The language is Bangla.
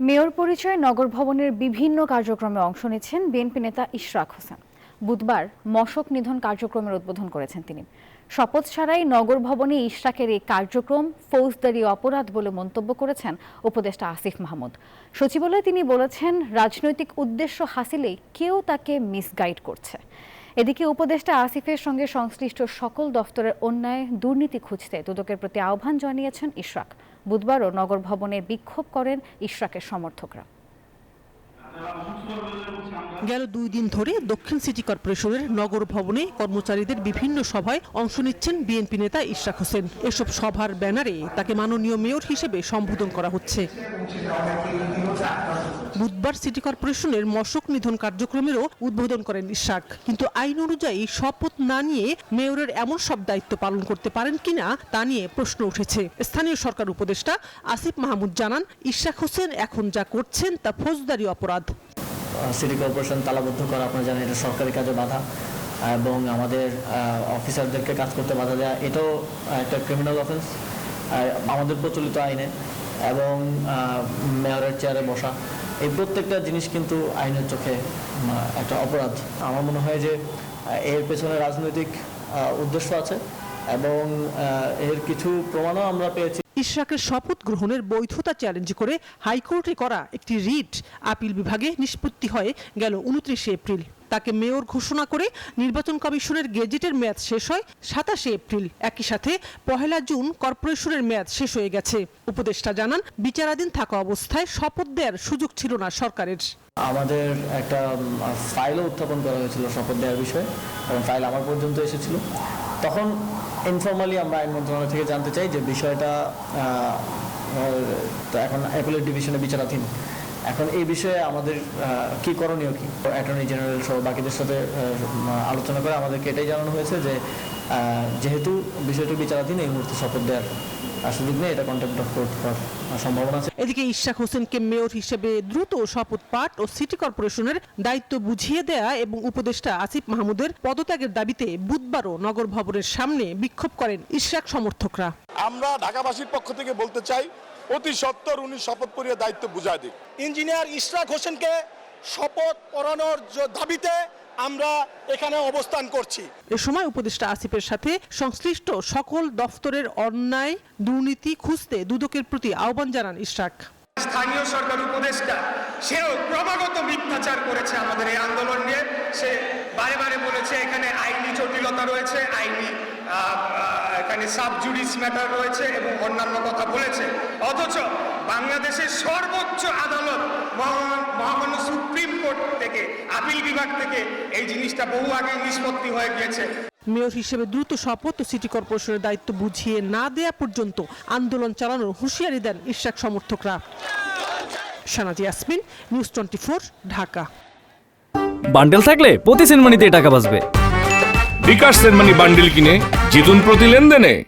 মেয়র পরিচয়ে নগর ভবনের বিভিন্ন কার্যক্রমে অংশ নিচ্ছেন বিএনপি নেতা ইশরাক হোসেন। বুধবার মশক নিধন কার্যক্রমের উদ্বোধন করেছেন তিনি। শপথ ছাড়াই নগর ভবনে ইশরাকের এই কার্যক্রম ফৌজদারি অপরাধ বলে মন্তব্য করেছেন উপদেষ্টা আসিফ মাহমুদ। সচিবালয়ে তিনি বলেছেন, রাজনৈতিক উদ্দেশ্য হাসিলেই কেউ তাকে মিসগাইড করছে। এদিকে উপদেষ্টা আসিফের সঙ্গে সংশ্লিষ্ট সকল দফতরের অন্যায় দুর্নীতি খুঁজতে দুদকের প্রতি আহ্বান জানিয়েছেন ইশরাক। বুধবারও নগর ভবনে বিক্ষোভ করেন ইশরাকের সমর্থকরা। গেল 2 দিন ধরে দক্ষিণ সিটি কর্পোরেশনের নগর ভবনে কর্মচারীদের বিভিন্ন সভায় অংশ নিচ্ছেন বিএনপি নেতা ইশরাক হোসেন। এসব সভার ব্যানারে তাকে মাননীয় মেয়র হিসেবে সম্বোধন করা হচ্ছে। বুধবার সিটি কর্পোরেশনের মশক নিধন কার্যক্রমেরও উদ্বোধন করেন ইশরাক। কিন্তু আইন অনুযায়ী শপথ না নিয়ে মেয়রের এমন সব দায়িত্ব পালন করতে পারেন কিনা তা নিয়ে প্রশ্ন উঠেছে। স্থানীয় সরকার উপদেষ্টা আসিফ মাহমুদ জানান, ইশরাক হোসেন এখন যা করছেন তা ফৌজদারি অপরাধ। সিটি কর্পোরেশন তালাবদ্ধ করা, আপনারা জানেন, এটা সরকারি কাজে বাধা এবং আমাদের অফিসারদেরকে কাজ করতে বাধা দেওয়া, এটাও একটা ক্রিমিনাল অফেন্স আমাদের প্রচলিত আইনে। এবং মেয়রের চেয়ারে বসা, এই প্রত্যেকটা জিনিস কিন্তু আইনের চোখে একটা অপরাধ। আমার মনে হয় যে এর পেছনে রাজনৈতিক উদ্দেশ্য আছে এবং এর কিছু প্রমাণও আমরা পেয়েছি। ইশরাকের শপথ গ্রহণের বৈধতা চ্যালেঞ্জ করে হাইকোর্টে করা একটি রিট আপিল বিভাগে নিষ্পত্তি হয় গেল 29 এপ্রিল। তাকে মেয়র ঘোষণা করে নির্বাচন কমিশনের গেজেটের মেয়াদ শেষ হয় 27 এপ্রিল। একই সাথে 1 জুন কর্পোরেশনের মেয়াদ শেষ হয়ে গেছে। উপদেষ্টা জানান, বিচারাধীন থাকা অবস্থায় শপথ দেওয়ার সুযোগ ছিল না সরকারের। আমাদের একটা ফাইলও উত্থাপন করা হয়েছিল শপথ দেওয়ার বিষয়ে এবং ফাইল আমার পর্যন্ত এসেছিল। তখন ইনফর্মালি আমরা আইন মন্ত্রণালয় থেকে জানতে চাই যে বিষয়টা তো এখন অ্যাপেলেট ডিভিশনে বিচারাধীন। এখন এই বিষয়ে আমাদের কি করণীয়, কি অ্যাটর্নি জেনারেল সহ বাকিদের সাথে আলোচনা করে আমাদেরকে এটাই জানানো হয়েছে যে যেহেতু বিষয়টি বিচারাধীন, এই মুহূর্তে শপথ দেওয়ার সুযোগ নেই, এটা কন্টেম্প্ট অফ কোর্ট হওয়ার সম্ভাবনা আছে। এদিকে ইশরাক হোসেনকে মেয়র হিসেবে দ্রুত শপথ পাঠ ও সিটি কর্পোরেশনের দায়িত্ব বুঝিয়ে দেয়া এবং উপদেষ্টা আসিফ মাহমুদের পদত্যাগের দাবিতে বুধবারও নগর ভবনের সামনে বিক্ষোভ করেন ইশরাক সমর্থকরা। আমরা ঢাকাবাসীর পক্ষ থেকে বলতে চাই, অতি সত্বর উনি শপথ পড়িয়ে দায়িত্ব বুঝায় দিন। ইঞ্জিনিয়ার ইশরাক হোসেনকে শপথ পড়ানোর দাবিতে আমরা এখানে অবস্থান করছি। এ সময় উপদেষ্টা আসিফের সাথে সংশ্লিষ্ট সকল দফতরের অন্যায় দুর্নীতি খুঁজতে দুদকের প্রতি আহ্বান জানান ইশরাক। স্থানীয় সরকার উপদেষ্টা সেও ক্রমাগত মিথ্যাচার করেছে আমাদের এই আন্দোলন নিয়ে। সে বারে বারে বলেছে এখানে আইনি জটিলতা রয়েছে, এখানে সাবজুডিস ম্যাটার রয়েছে এবং অন্যান্য কথা বলেছে। অথচ বাংলাদেশের সর্বোচ্চ আদালত মহামান্য সুপ্রিম কোর্ট থেকে, আপিল বিভাগ থেকে এই জিনিসটা বহু আগে নিষ্পত্তি হয়ে গিয়েছে। মেয়র হিসেবে দ্রুত শপথ ও সিটি কর্পোরেশনের দায়িত্ব বুঝিয়ে না দেয়া পর্যন্ত আন্দোলন চালানোর হুঁশিয়ারি দেন ইশরাক সমর্থকরা। শানাজি ইয়াসমিন, নিউজ 24, ঢাকা। বান্ডেল থাকলে প্রতি সেনমানিতে টাকা বাঁচবে। বিকাশ সেনমানি বান্ডেল কিনে জিতুন প্রতি লেনদেনে।